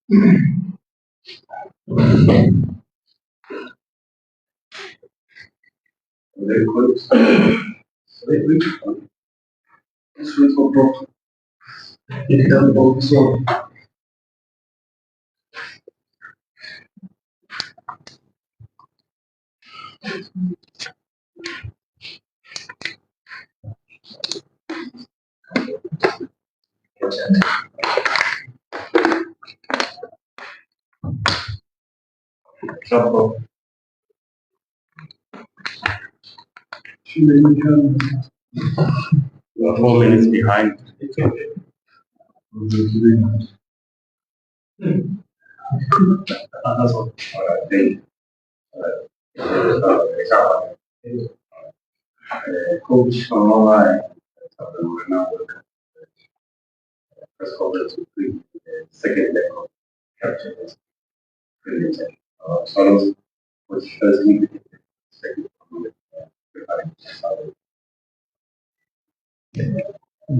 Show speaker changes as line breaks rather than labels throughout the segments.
Very good. It's with for it done both so. Trouble. We're 4 minutes behind. It's okay. That's all. Thank you. Coach from online. First of all, to second leg of capture this brilliant. So, which first need to get second.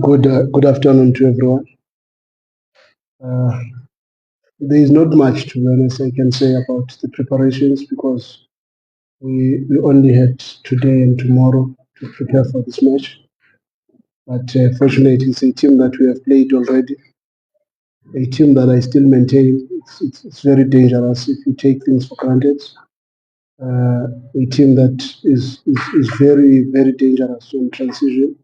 Good afternoon to everyone. There is not much, to be honest, I can say about the preparations because we only had today and tomorrow to prepare for this match. But fortunately, it's a team that we have played already. A team that I still maintain. It's very dangerous if you take things for granted. A team that is very, very dangerous on transition.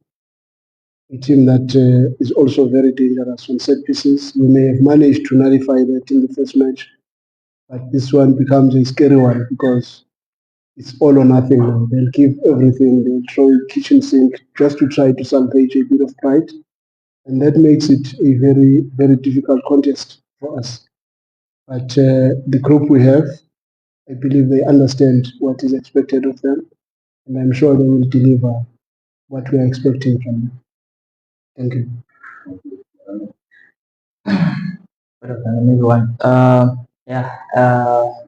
A team that is also very dangerous on set pieces. We may have managed to nullify that in the first match, but this one becomes a scary one because it's all or nothing now. They'll give everything, they'll throw kitchen sink just to try to salvage a bit of pride. And that makes it a very, very difficult contest for us. But the group we have, I believe they understand what is expected of them, and I'm sure they will deliver what we are expecting from them. Thank you.
Good afternoon, everyone. I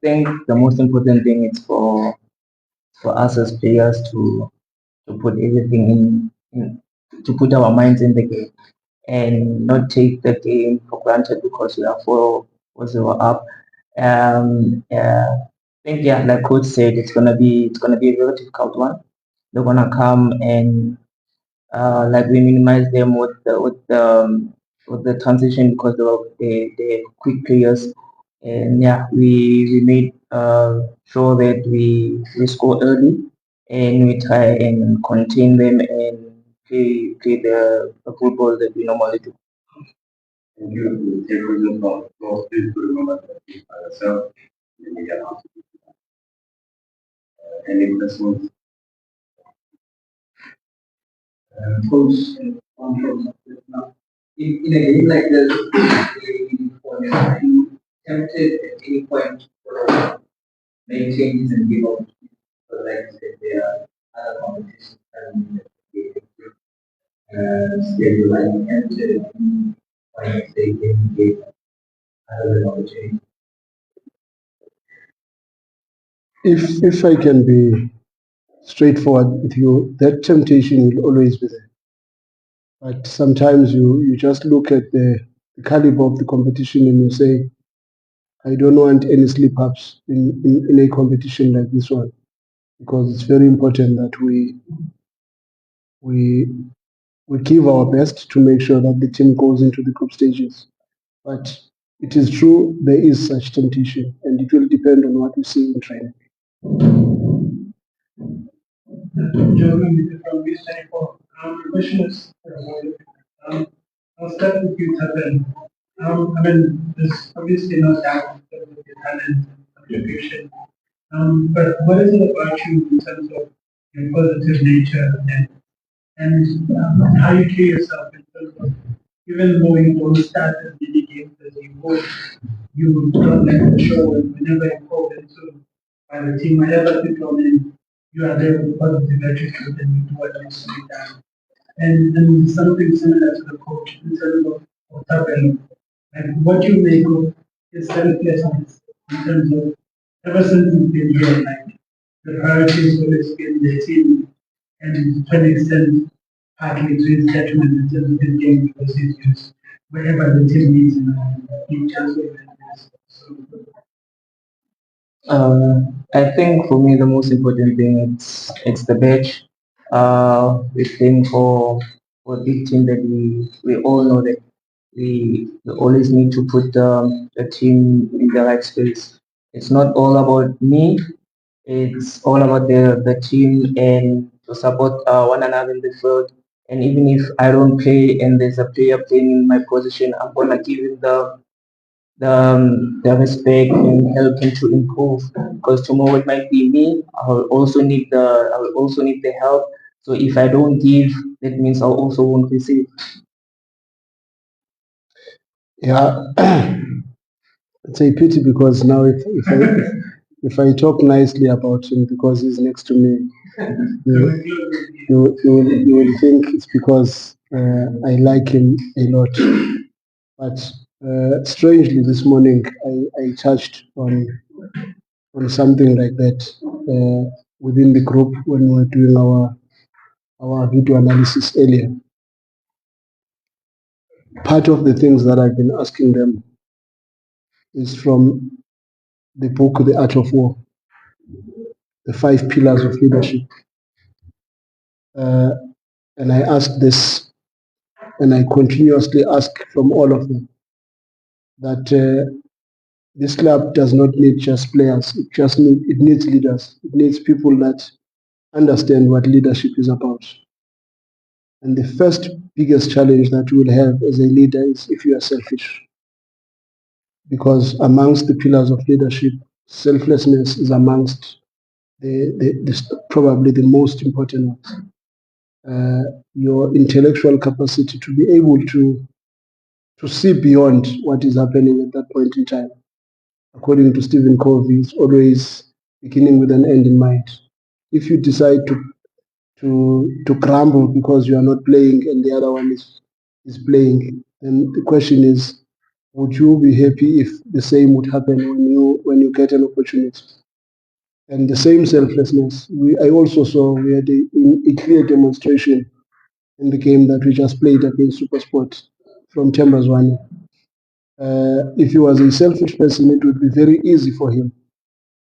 think the most important thing is for us as players to put everything in to put our minds in the game and not take the game for granted because we are 4-0 up. I think like coach said, it's gonna be a very difficult one. They're gonna come and like we minimize them with the transition because they quick players, and we made sure that we score early and we try and contain them and play the football that we normally do.
And you take result of this remember that by yourself, then you get out. Any questions?
Coach, in a game like this, are you tempted at any point to make changes and give up? So like I said, there are other competitions and scheduling and when you say game other opportunity.
If I can be straightforward with you, that temptation will always be there. But sometimes you just look at the caliber of the competition and you say, I don't want any slip-ups in a competition like this one, because it's very important that we give our best to make sure that the team goes into the group stages. But it is true there is such temptation, and it will depend on what we see in training.
The question is, I'll start with you, Tapan. I mean, there's obviously no doubt in terms of your talent and contribution. But what is it about you in terms of your positive nature and how you carry yourself in terms of, even though you don't start as many games as you would, you don't like the show whenever you're called into by the team, whenever you come in, you are there with positive attitude and you do what needs to be done. And something similar to the coach in terms of Tapan, like what you make of his selflessness in terms of ever since he's been here, like the priority has always been the team, and to an extent, partly to his detriment in terms of his game because he's used wherever the team needs him, he just
I think for me the most important thing it's the badge. We think for a big team that we all know that we always need to put the team in the right space. It's not all about me. It's all about the team and to support one another in the field. And even if I don't play and there's a player playing in my position, I'm gonna give him the respect and help him to improve. Because tomorrow it might be me. I will also need the help. So if I don't give, that means I also won't receive.
Yeah, it's a pity because now if I talk nicely about him because he's next to me, you will think it's because I like him a lot. But strangely, this morning I touched on something like that within the group when we were doing our video analysis earlier. Part of the things that I've been asking them is from the book The Art of War, the 5 pillars of leadership. And I ask this, and I continuously ask from all of them, that this club does not need just players, it needs leaders. It needs people that understand what leadership is about. And the first biggest challenge that you will have as a leader is if you are selfish. Because amongst the pillars of leadership, selflessness is amongst probably the most important ones. Your intellectual capacity to be able to see beyond what is happening at that point in time. According to Stephen Covey, it's always beginning with an end in mind. If you decide to grumble because you are not playing and the other one is playing, then the question is, would you be happy if the same would happen when you get an opportunity? And the same selflessness. I also saw we had a clear demonstration in the game that we just played against SuperSport from Timbers One. If he was a selfish person, it would be very easy for him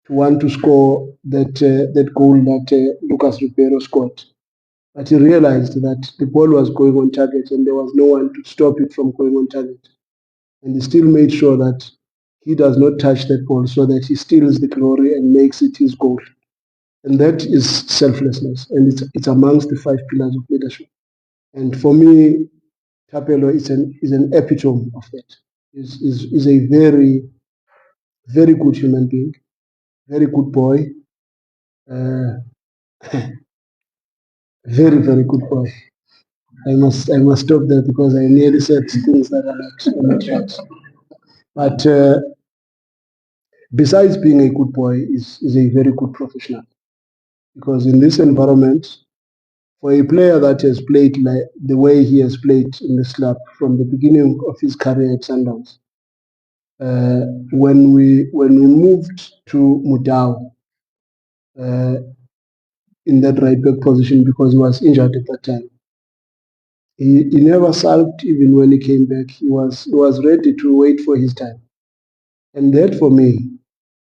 to want to score that goal that Lucas Ribeiro scored. But he realized that the ball was going on target and there was no one to stop it from going on target. And he still made sure that he does not touch that ball so that he steals the glory and makes it his goal. And that is selflessness. And it's amongst the 5 pillars of leadership. And for me, Tapelo is an epitome of that. Is a very, very good human being, very good boy, very, very good boy. I must stop there because I nearly said things that are not right. But besides being a good boy, is a very good professional. Because in this environment, for a player that has played like the way he has played in this club from the beginning of his career at Sundowns, when we moved to Mudau in that right back position because he was injured at that time, he never sulked even when he came back. He was ready to wait for his time, and that for me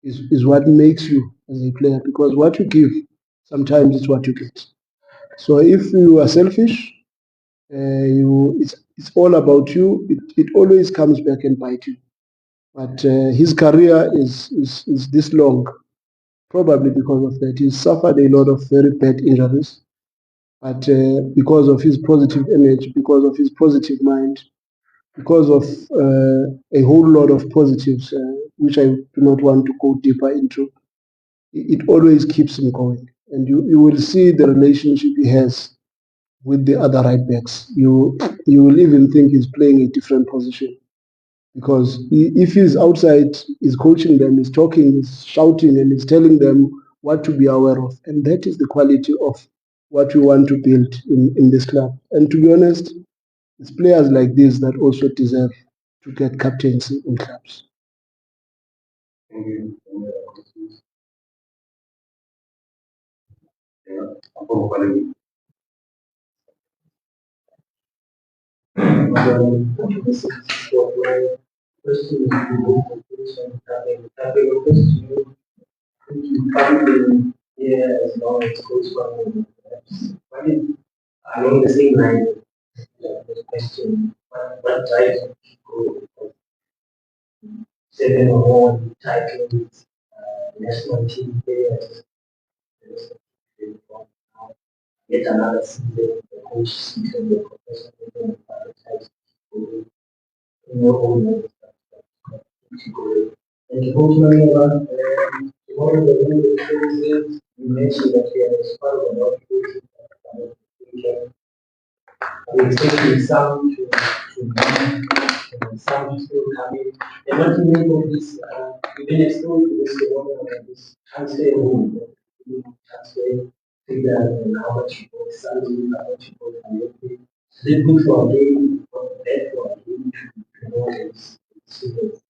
is what makes you as a player, because what you give sometimes is what you get. So if you are selfish, it's all about you. It always comes back and bite you. But his career is this long, probably because of that. He's suffered a lot of very bad injuries, but because of his positive energy, because of his positive mind, because of a whole lot of positives, which I do not want to go deeper into, it always keeps him going. And you will see the relationship he has with the other right backs. You will even think he's playing a different position, because if he's outside, he's coaching them, he's talking, he's shouting, and he's telling them what to be aware of. And that is the quality of what we want to build in this club. And to be honest, it's players like this that also deserve to get captaincy in clubs.
Thank you.
question is having a question you come in here as long as coach one along the same line the question what drives you to go 7 or more titles, national team players, yet another season, the coach season, the professional prioritize in your own way. And ultimately, one of the things you mentioned that we are expanding a lot of we expecting some to some to still come in. And what you make of this, you've been exposed to this phenomenon, this transfer room, transfer figure, and how much you go salary, how much you go community. Is it good for a game, for bad for a game to promote its students?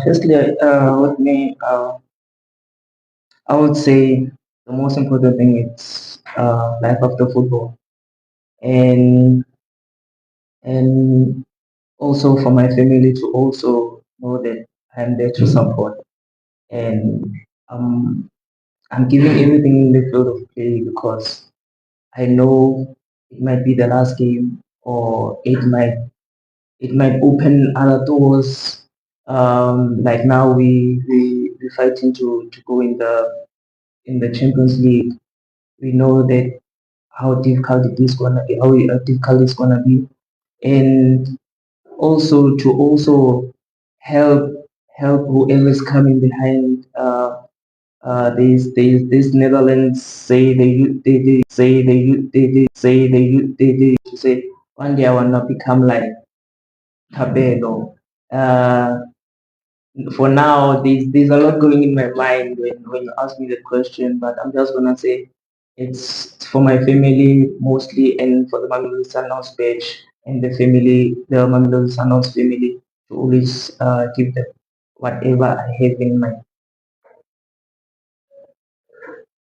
Firstly, with me, I would say the most important thing is life after football, and and also for my family to also know that I'm there to support, and um, I'm giving everything in the field of play because I know it might be the last game, or it might open other doors. Like now we fighting to go in the Champions League. We know that how difficult it is gonna be, how difficult it's gonna be, and also to also help whoever's coming behind. These Netherlands say they to say one day I will not become like Tabelo. For now, there's a lot going in my mind when you ask me the question, but I'm just gonna say it's for my family mostly, and for the Mamelodi Sundowns page and the Mamelodi Sundowns family to always give them whatever I have in mind.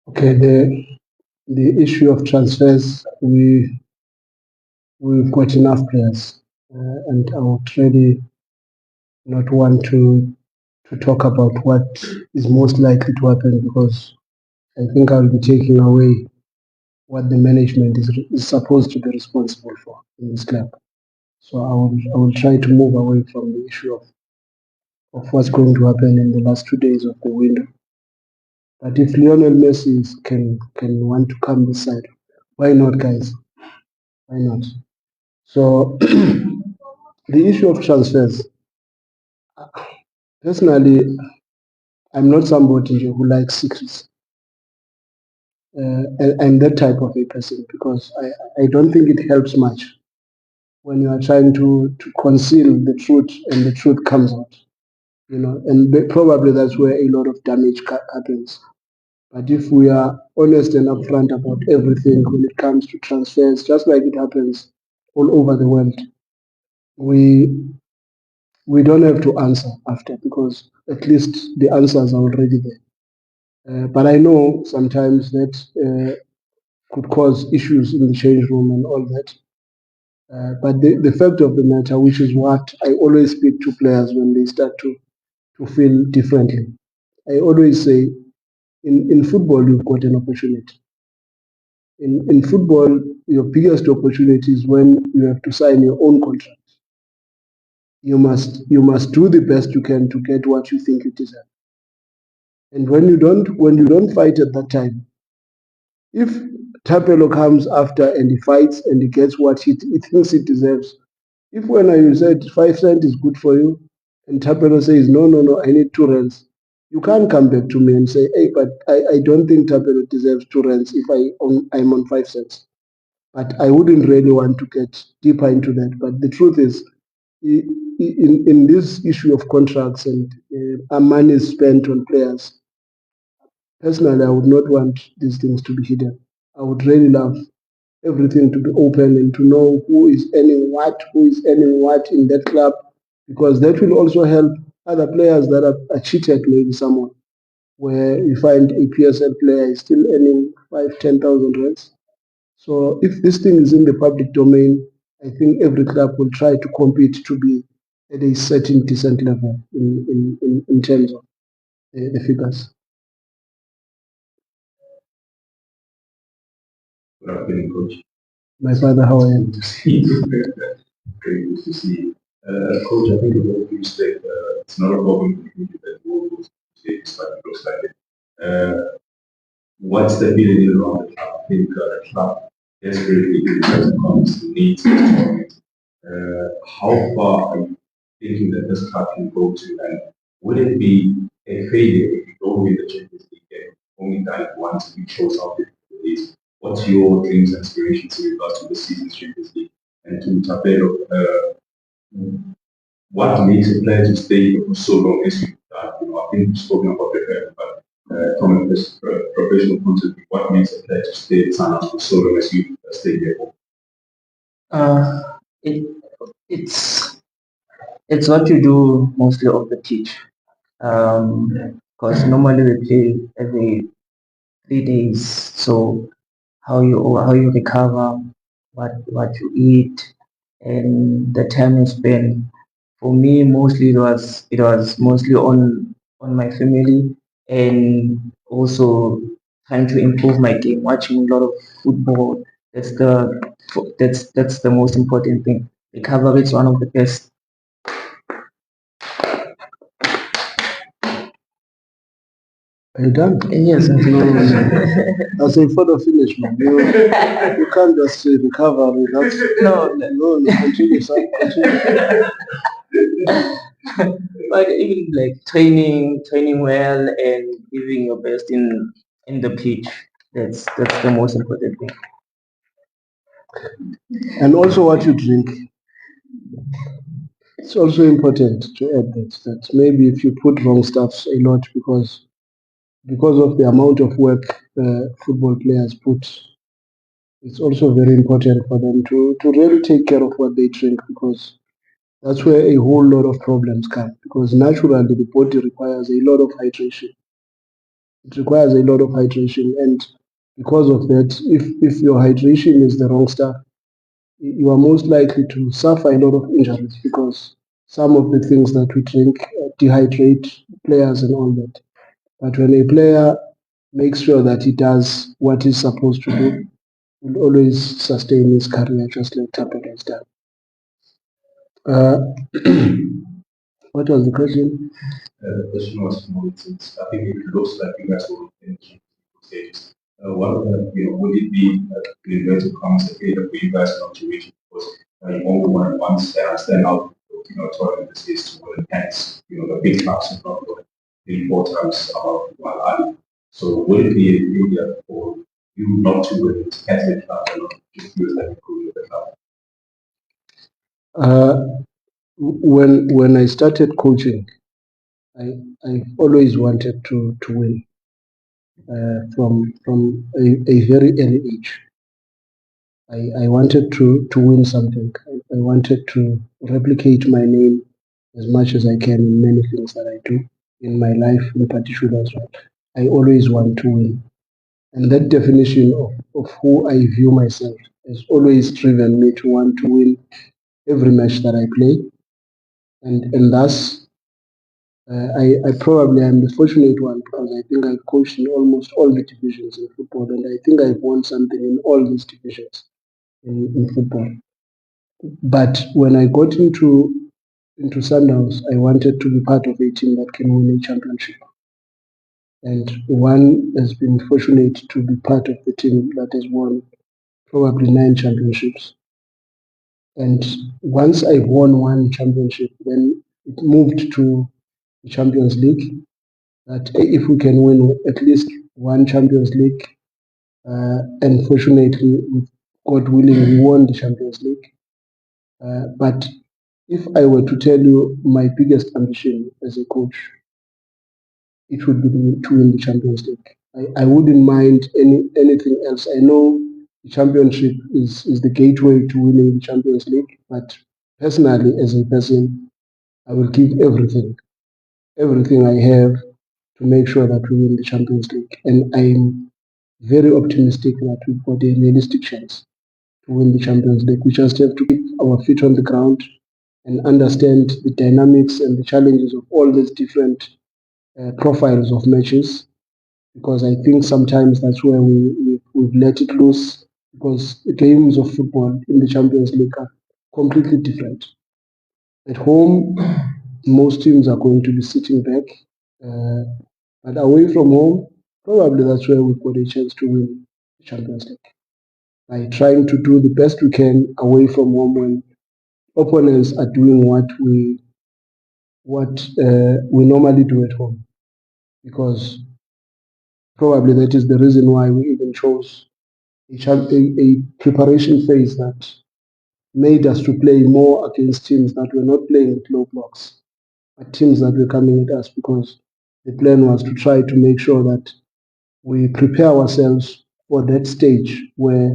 Okay, the issue of transfers, we've got enough players, and I would really not want to talk about what is most likely to happen, because I think I'll be taking away what the management is supposed to be responsible for in this club. So I will try to move away from the issue of what's going to happen in the last 2 days of the window. But if Lionel Messi can want to come this side, why not, guys? Why not? So the issue of transfers, personally, I'm not somebody who likes secrets. I'm that type of a person, because I don't think it helps much when you are trying to conceal the truth and the truth comes out. And probably that's where a lot of damage happens. But if we are honest and upfront about everything when it comes to transfers, just like it happens all over the world, we don't have to answer after, because at least the answers are already there. But I know sometimes that could cause issues in the change room and all that. But the fact of the matter, which is what I always speak to players when they start to feel differently, I always say, in football, you've got an opportunity. In football, your biggest opportunity is when you have to sign your own contract. You must do the best you can to get what you think you deserve. And when you don't fight at that time, if Tapelo comes after and he fights and he gets what he thinks he deserves, if when you said 5 cents is good for you, and Tapelo says, no, I need 2 rands, you can't come back to me and say, hey, but I don't think Tapelo deserves 2 rands if I'm on 5 cents. But I wouldn't really want to get deeper into that. But the truth is, in this issue of contracts and money spent on players, personally, I would not want these things to be hidden. I would really love everything to be open and to know who is earning what in that club, because that will also help other players that are cheated maybe someone, where you find a PSL player is still earning 5,000, 10,000 rands. So if this thing is in the public domain, I think every club will try to compete to be at a certain decent level in terms of the figures.
Good afternoon, Coach.
My father, how are you?
Good to see you. Very good to see you. Coach, I think the whole thing said it's not a problem for you that you will take like it looks like it. What's the feeling around the club? I think the club desperately comes to needs this tournament. How far are you thinking that this club can go to, and would it be a failure if you don't win the Champions League game? Only done it once, we chose how difficult it is. What's your dreams and aspirations in regards to the season's Champions League? And to Tapero, what makes a player to stay for so long as you've done? I think you've spoken about the fact, but from a professional point of view, what makes a player to stay at Sundowns for so long as you've stayed there for?
It, it's what you do mostly off the pitch. Because normally we play every 3 days, so how you recover, what you eat, and the time you spend. For me, mostly it was mostly on my family, and also trying to improve my game, watching a lot of football. That's the most important thing. Recovery is one of the best.
Are you done?
Yes.
No. I say for the finish, man. You can't just say recovery. That's
No.
Continue, sir. Continue.
But even like training well and giving your best in the pitch. That's the most important thing.
And also what you drink. It's also important to add that maybe if you put wrong stuffs a lot because of the amount of work football players put, it's also very important for them to really take care of what they drink, because that's where a whole lot of problems come, because naturally the body requires a lot of hydration. It requires a lot of hydration, and because of that, if your hydration is the wrong stuff, you are most likely to suffer a lot of injuries, because some of the things that we drink dehydrate players and all that. But when a player makes sure that he does what he's supposed to do, will always sustain his career just like Tapper has done. What was the question?
The question was more since I think it looks like you guys will finish stages. What would it be in inverted commas a failure for you guys not to reach it? Because you only won once, and I stand out, tournament this is to win, hence, the big clubs have not won 3-4 times about Al Ali. So would it be a failure for you not to win it as a club and not just use that improvement of the club?
When I started coaching, I always wanted to win from a very early age. I wanted to win something. I wanted to replicate my name as much as I can in many things that I do in my life in particular as well. I always want to win. And that definition of who I view myself has always driven me to want to win every match that I play. And thus, I probably am the fortunate one, because I think I've coached in almost all the divisions in football, and I think I've won something in all these divisions in football. But when I got into Sundowns, I wanted to be part of a team that can win a championship. And one has been fortunate to be part of the team that has won probably 9 championships. And once I won 1 championship, then it moved to the Champions League, that if we can win at least 1 Champions League, and fortunately, God willing, we won the Champions League. But if I were to tell you my biggest ambition as a coach, it would be to win the Champions League. I wouldn't mind anything else. I know the championship is the gateway to winning the Champions League, but personally, as a person, I will give everything I have to make sure that we win the Champions League. And I'm very optimistic that we've got a realistic chance to win the Champions League. We just have to keep our feet on the ground and understand the dynamics and the challenges of all these different profiles of matches, because I think sometimes that's where we've let it loose, because the games of football in the Champions League are completely different. At home, most teams are going to be sitting back, but away from home, probably that's where we've got a chance to win the Champions League, by trying to do the best we can away from home when opponents are doing what we normally do at home, because probably that is the reason why we even chose a preparation phase that made us to play more against teams that were not playing with low blocks, but teams that were coming at us, because the plan was to try to make sure that we prepare ourselves for that stage where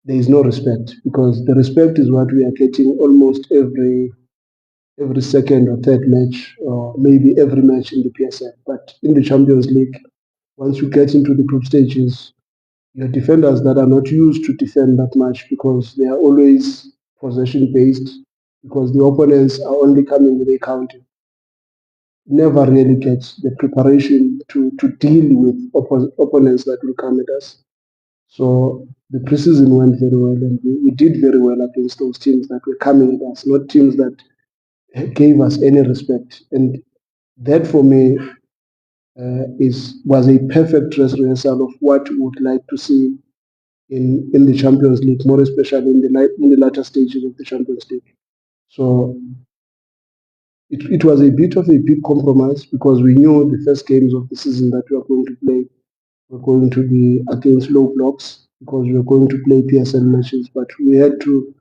there is no respect, because the respect is what we are getting almost every second or third match, or maybe every match in the PSL. But in the Champions League, once you get into the group stages, your defenders that are not used to defend that much, because they are always possession based, because the opponents are only coming with a counter, never really gets the preparation to deal with opponents that will come at us. So the preseason went very well, and we did very well against those teams that were coming at us, not teams that gave us any respect. And that for me was a perfect dress rehearsal of what we would like to see in the Champions League, more especially in the latter stages of the Champions League. So it was a bit of a big compromise, because we knew the first games of the season that we were going to play were going to be against low blocks, because we were going to play PSL matches. But we had to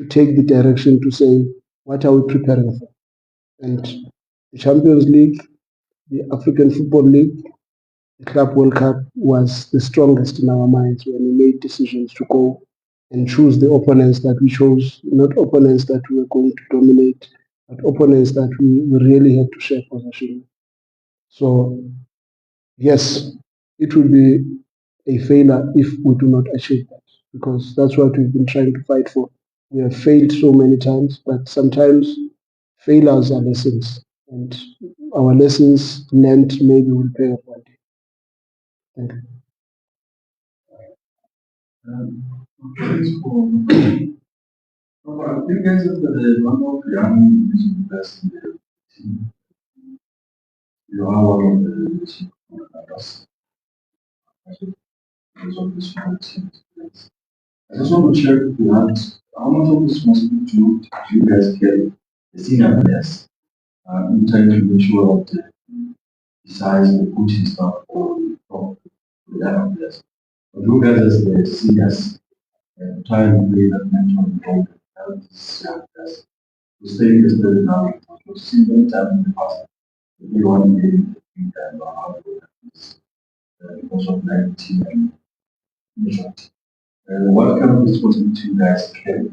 take the direction to say, what are we preparing for? And the Champions League, the African Football League, the Club World Cup was the strongest in our minds when we made decisions to go and choose the opponents that we chose, not opponents that we were going to dominate, but opponents that we really had to share possession. So, yes, it will be a failure if we do not achieve that, because that's what we've been trying to fight for. We have failed so many times, but sometimes failures are lessons, and our lessons learned maybe will pay off one day. Thank you.
I think guys are the one of the young best in the team. You are one of the team members. Because of this one team. I just want to check that how much of responsibility do you guys carry the senior players in trying to make sure that the size and the coaching staff for the young players. But you guys as the seniors try and play that mental role and help these young players to stay interested now. We've seen many times in the past that one day in time or how to do this because of team and maturity. What kind of responsibility you guys carry?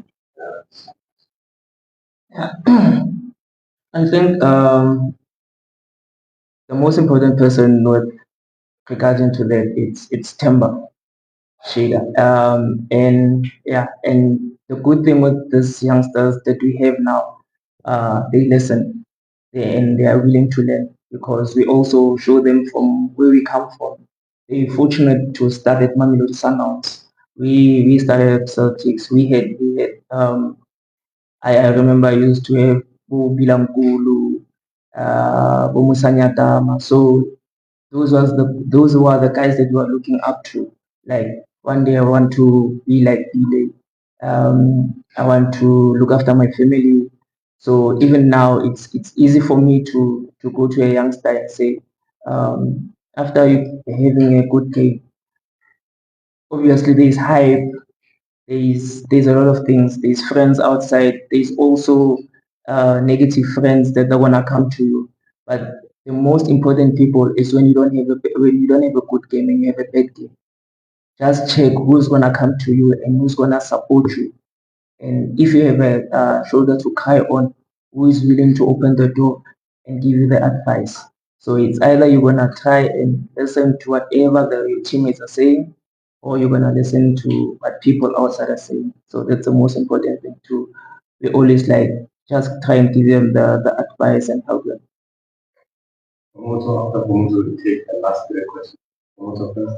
I think the most important person with regarding to that, it's Temba Shida. And the good thing with these youngsters that we have now, they listen, and they are willing to learn, because we also show them from where we come from. They're fortunate to start at Mamelodi Sundowns. We started at Celtics. I remember I used to have Bilamkulu, Musanyatama. So those were the guys that we were looking up to. Like, one day I want to be like Bile. I want to look after my family. So even now, it's easy for me to go to a youngster and say, after you having a good game, obviously there's hype, there's a lot of things. There's friends outside. There's also negative friends that don't wanna come to you. But the most important people is when you don't have a good game and you have a bad game. Just check who's gonna come to you and who's gonna support you. And if you have a shoulder to cry on, who is willing to open the door and give you the advice. So it's either you're gonna try and listen to whatever your teammates are saying, or you're gonna listen to what people outside are saying. So that's the most important thing, to we always like just try and give them the advice and help them.
Also, after Homoto, will take the last question. Homoto first.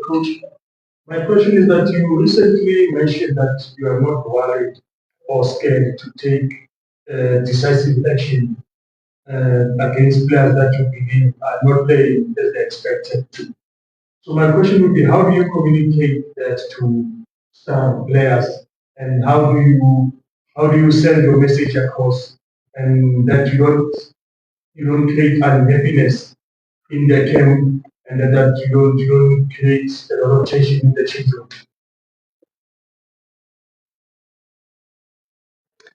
Coach, my question is that you recently mentioned that you are not worried or scared to take decisive action against players that you believe are not playing as they expected to. So my question would be, how do you communicate that to star players, and how do you send your message across, and that you don't create unhappiness in the camp, and that you don't create a lot of tension in the change room?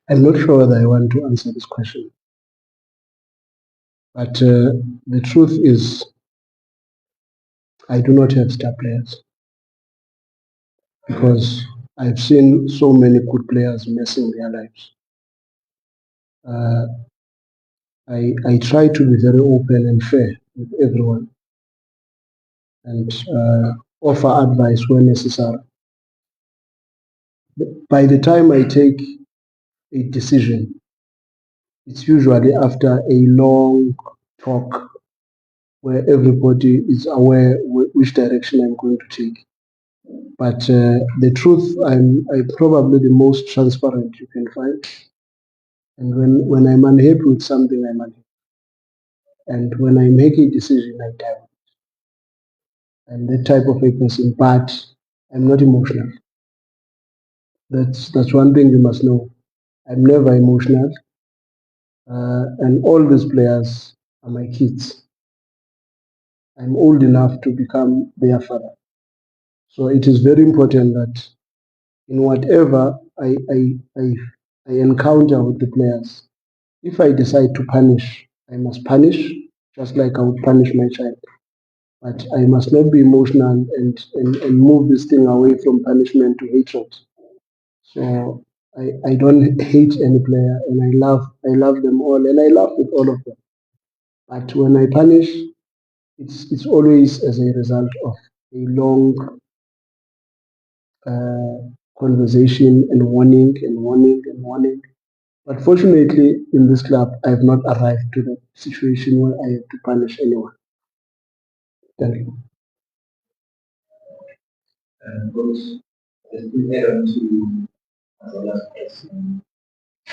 I'm not sure whether I want to answer this question, but the truth is I do not have star players because I've seen so many good players messing their lives. I try to be very open and fair with everyone and offer advice where necessary. By the time I take a decision, it's usually after a long talk where everybody is aware which direction I'm going to take. But the truth, I'm probably the most transparent you can find. And when I'm unhappy with something, I'm unhappy. And when I make a decision, I tell. I'm that type of a person, but I'm not emotional. That's one thing you must know. I'm never emotional. And all these players are my kids. I'm old enough to become their father. So it is very important that in whatever I encounter with the players, if I decide to punish, I must punish just like I would punish my child. But I must not be emotional and move this thing away from punishment to hatred. So I don't hate any player, and I love them all, and I laugh with all of them. But when I punish, it's always as a result of a long conversation and warning and warning and warning. But fortunately, in this club, I have not arrived to the situation where I have to punish anyone. Thank you.
Coach, just to add on to the last question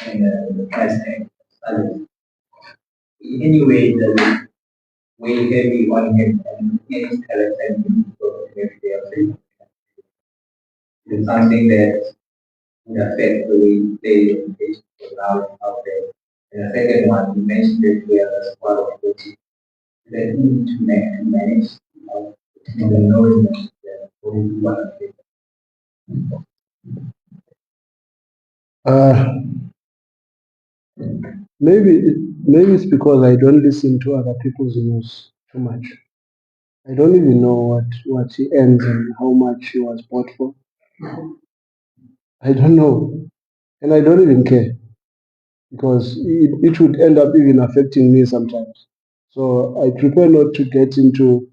and the price tag, in any way that weigh heavy on him and any talent and him every day of it. It's something that would affect the way you play and pitch out there. And the second one, you mentioned that we are a squad of 40 that you need to manage and the knowing that going to one of it.
Maybe it's because I don't listen to other people's news too much. I don't even know what he earns and how much he was bought for. I don't know, and I don't even care because it would end up even affecting me sometimes. So I prefer not to get into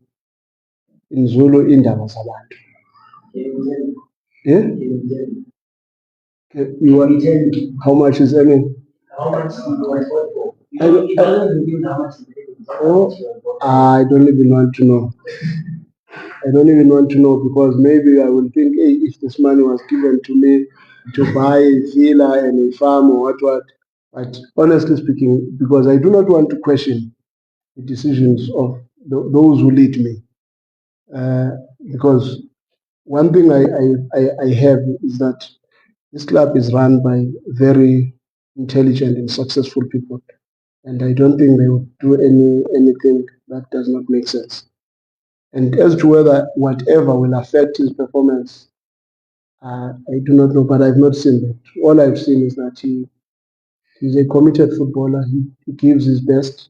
in Zulu indaba zabantu. Yeah? Okay, you want how much is earning?
How much do you want for?
I don't even want to know. I don't even want to know because maybe I will think, hey, if this money was given to me to buy a villa and a farm or what. But honestly speaking, because I do not want to question the decisions of those who lead me. Because one thing I have is that this club is run by very intelligent and successful people. And I don't think they would do anything that does not make sense. And as to whether whatever will affect his performance, I do not know, but I've not seen that. All I've seen is that he's a committed footballer. He gives his best,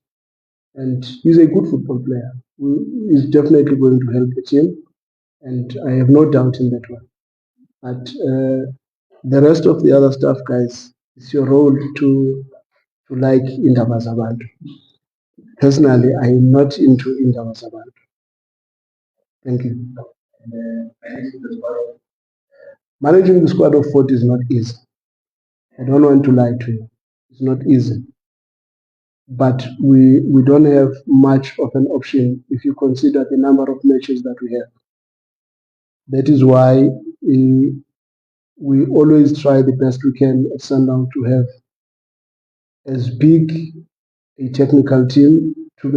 and he's a good football player. He's definitely going to help the team, and I have no doubt in that one. But the rest of the other stuff, guys, it's your role to like indaba zabantu. Personally, I am not into indaba zabantu. Thank you.
And manage the squad.
Managing the squad of 40 is not easy. I don't want to lie to you. It's not easy. But we don't have much of an option if you consider the number of matches that we have. That is why we always try the best we can at Sundown to have as big a technical team to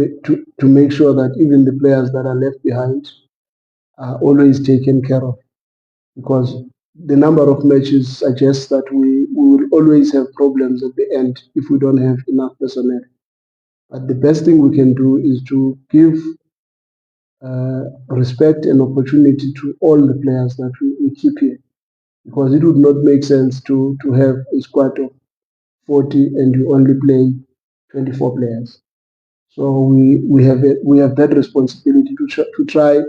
make sure that even the players that are left behind are always taken care of, because the number of matches suggests that we will always have problems at the end if we don't have enough personnel. But the best thing we can do is to give respect and opportunity to all the players that we keep here, because it would not make sense to have a squad of 40 and you only play 24 players. So we have that responsibility to try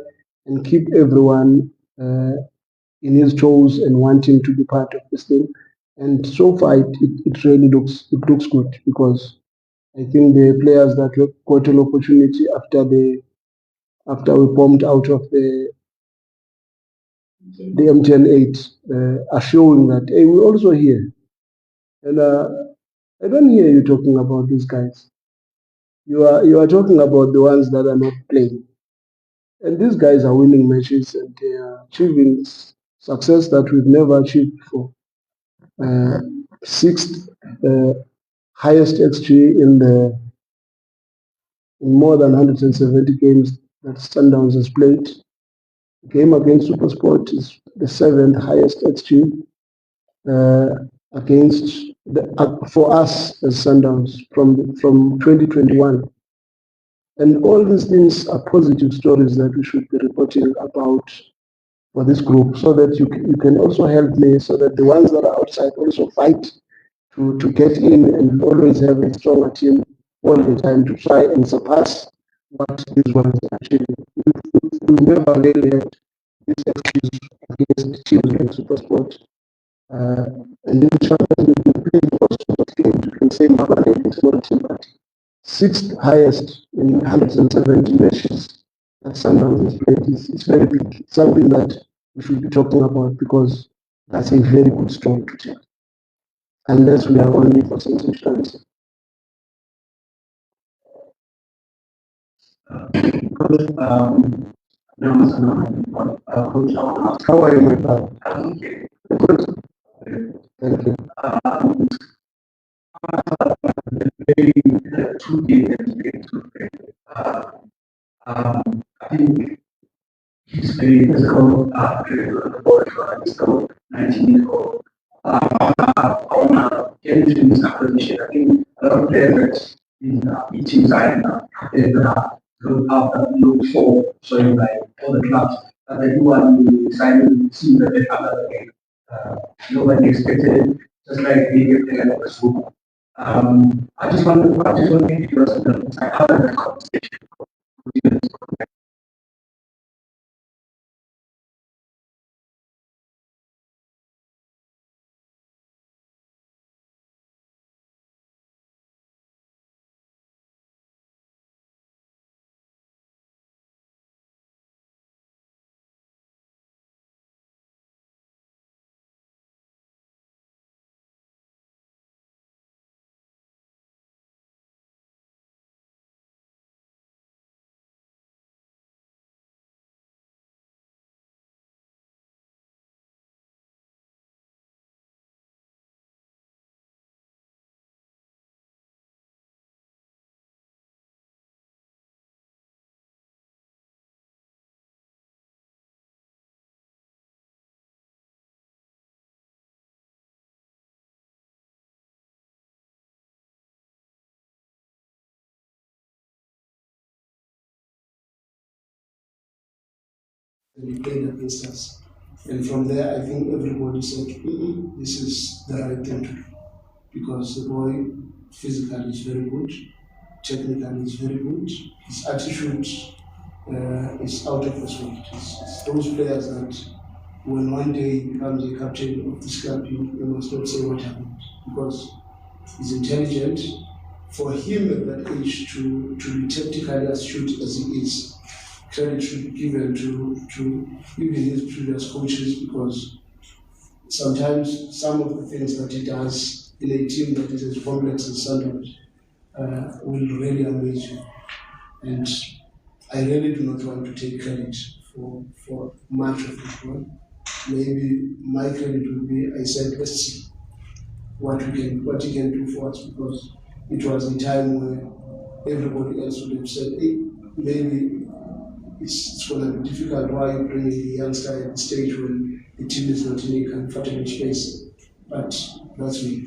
and keep everyone in his toes and wanting to be part of this thing. And so far, it really looks good, because I think the players that got an opportunity after we bombed out of the MTN 8 are showing that, hey, we're also here. And I don't hear you talking about these guys. You are talking about the ones that are not playing. And these guys are winning matches and they are achieving success that we've never achieved before. Sixth highest XG in more than 170 games that Sundowns has played. The game against Supersport is the seventh highest XG for us as Sundowns from 2021. And all these things are positive stories that we should be reporting about for this group, so that you can also help me, so that the ones that are outside also fight to get in and always have a stronger team all the time to try and surpass what these ones are achieving. We've never really had this excuse against teams like Supersport. And in the Champions League, we played also games. You can say Mbabane is not a team, but sixth highest in 170 matches that Sundowns has played is very big. It's something that we should be talking about, because that's a very good story to tell, unless we are only for sensationalism. How are you, my brother? Good. Thank you.
I think he's very physical, the boy is 19 years old. I want to get into this acquisition. I think a lot of players in each side is look for showing like all the clubs. But I do want to sign to see that they have nobody expected it, just like being a player like a school. I just want to get your how does that conversation go?
He played against us. And from there, I think everybody said, this is the right thing to do. Because the boy physically is very good, technically is very good, his attitude is out of this world. It's those players that when one day he becomes a captain of this club, you must not say what happened. Because he's intelligent. For him at that age to be tactically astute as he is, credit should be given to even his previous coaches, because sometimes some of the things that he does in a team that is as complex as Sundowns will really amaze you. And I really do not want to take credit for much of it. One. Maybe my credit would be I said, let's see what he can do for us, because it was a time where everybody else would have said, hey, maybe it's going to be difficult. Why are you bringing a youngster at the stage when the team is not in a comfortable space? But that's me.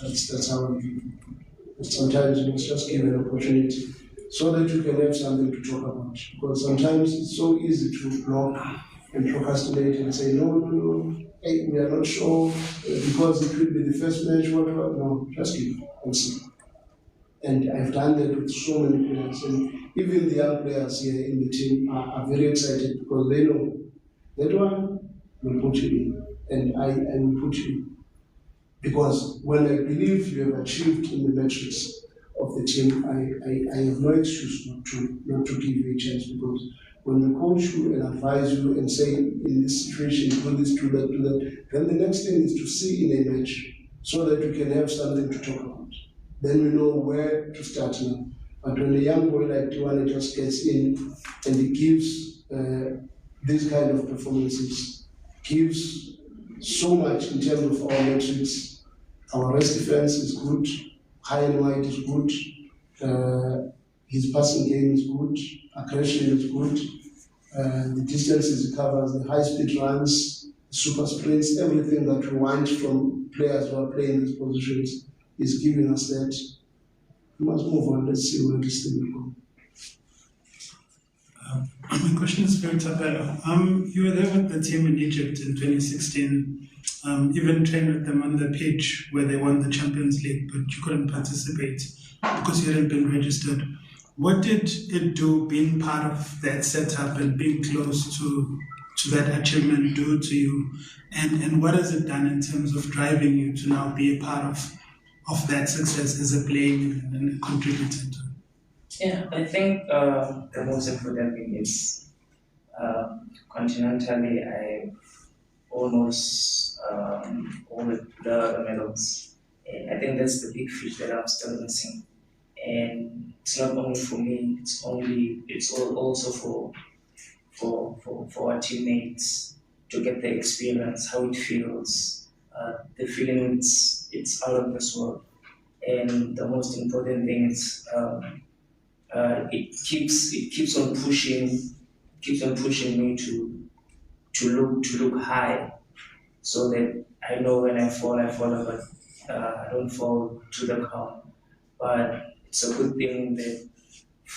That's how I feel. But sometimes it's just give an opportunity so that you can have something to talk about. Because sometimes it's so easy to block and procrastinate and say, no, hey, we are not sure because it will be the first match, whatever. No, just give and see. And I've done that with so many players. And even the young players here in the team are very excited because they know that one will put you in, and I will put you in. Because when I believe you have achieved in the metrics of the team, I have no excuse not to give you a chance, because when we coach you and advise you and say, in this situation, do this, do that, then the next thing is to see in a match so that you can have something to talk about. Then we know where to start now. But when a young boy like Tiwana just gets in and he gives these kind of performances, gives so much in terms of our metrics. Our rest defense is good, high and wide is good, his passing game is good, aggression is good, the distances he covers, the high speed runs, super sprints, everything that we want from players who are playing these positions is giving us that. We must move on, let's see where this thing will go.
My question is very Tapelo. You were there with the team in Egypt in 2016, even trained with them on the pitch where they won the Champions League, but you couldn't participate because you hadn't been registered. What did it do being part of that setup and being close to that achievement do to you? And what has it done in terms of driving you to now be a part of that success as a player and a contributor to?
Yeah, I think the most important thing is continentally, I've almost all the medals. And I think that's the big fish that I'm still missing. And it's not only for me; it's also for our teammates to get the experience, how it feels, the feeling it's out of this world. And the most important thing is. It keeps on pushing me to look high, so that I know when I fall, but I don't fall to the ground. But it's a good thing that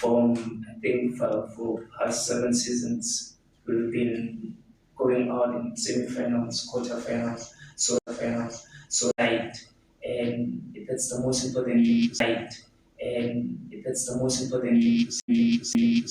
I think for past 7 seasons we've been going out in semi-finals, quarterfinals, so right, and that's the most important thing to say. And that's the most important thing to